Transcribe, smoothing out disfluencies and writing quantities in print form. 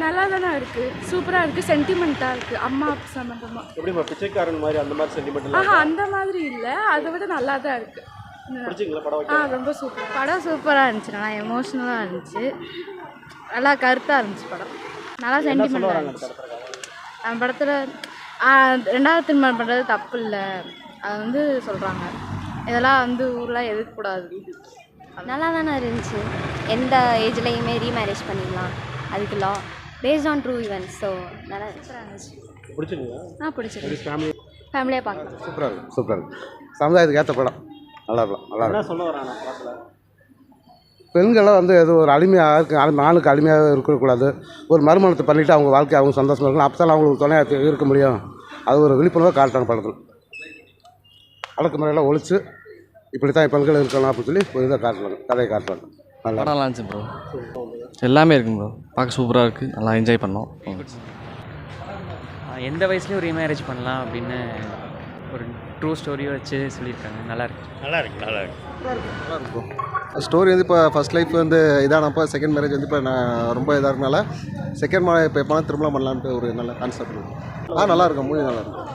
நல்லா தானே இருக்குது, சூப்பராக இருக்குது, சென்டிமெண்ட்டாக இருக்குது. அம்மா சம்மந்தமாக. எப்படிமா பிச்சைக்காரன் மாதிரி அந்த மாதிரி சென்டிமெண்ட்? அந்த மாதிரி இல்லை, அதை விட நல்லா தான் இருக்குது. பிடிச்சிங்களா படம்? ரொம்ப சூப்பர். படம் சூப்பராக இருந்துச்சு, நல்லா எமோஷ்னலாக இருந்துச்சு, நல்லா கருத்தாக இருந்துச்சு படம், நல்லா சென்டிமெண்ட்டாக இருந்துச்சு. அந்த படத்தில் ரெண்டாவது திருமணம் பண்ணுறது தப்பு இல்லை, அது சொல்கிறாங்க. இதெல்லாம் ஊரில் எதிர்க்கக்கூடாது. நல்லா தானே இருந்துச்சு. எந்த ஏஜ்லேயுமே ரீமேரேஜ் பண்ணிடலாம், அதுக்கு law based on true events. So நல்லா இருந்துச்சு. பிடிச்சிங்களா? பிடிச்சிருக்கு, ஃபேமிலியாக பார்க்கலாம். சூப்பராக இருக்குது. சூப்பராக இருக்குது. சமுதாயத்துக்கு ஏற்ற படம். நல்லா இருக்கலாம். நல்லா என்ன சொல்ல வராங்க படத்தில்? பெண்கள்லாம் எதுவும் ஒரு அடிமையாக இருக்கு, ஆணுக்கு அடிமையாக இருக்கக்கூடாது. ஒரு மறுமணத்தை பண்ணிவிட்டு அவங்க வாழ்க்கை அவங்க சந்தோஷமாக இருக்கணும். அப்போ தான் அவங்களுக்கு துணையாக இருக்க முடியும். அது ஒரு விழிப்புணர்வாக காட்டுறாங்க படத்தில். அடக்குமுறையெல்லாம் ஒழிச்சு இப்படி தான் பெண்கள் இருக்கணும் அப்படின்னு சொல்லி ஒரு இதை காட்டுறாங்க, கதையை காட்டுறாங்க. நல்லா இருந்துச்சு ப்ரோ. எல்லாமே இருக்குங்க ப்ரோ, பார்க்க சூப்பராக இருக்குது, நல்லா என்ஜாய் பண்ணோம். எந்த வயசுலேயும் ரீமேரேஜ் பண்ணலாம் அப்படின்னு ஒரு ட்ரூ ஸ்டோரியை வச்சு சொல்லியிருக்காங்க. நல்லா இருக்கும். ஸ்டோரி இப்போ ஃபர்ஸ்ட் லைஃப் இதானப்போ செகண்ட் மேரேஜ் இப்போ ரொம்ப இதாக இருக்கனால செகண்ட் இப்போ எப்போனா திரும்ப பண்ணலான்ட்டு ஒரு நல்ல கான்செப்ட். நல்லாயிருக்கும், மூவி நல்லாயிருக்கும்.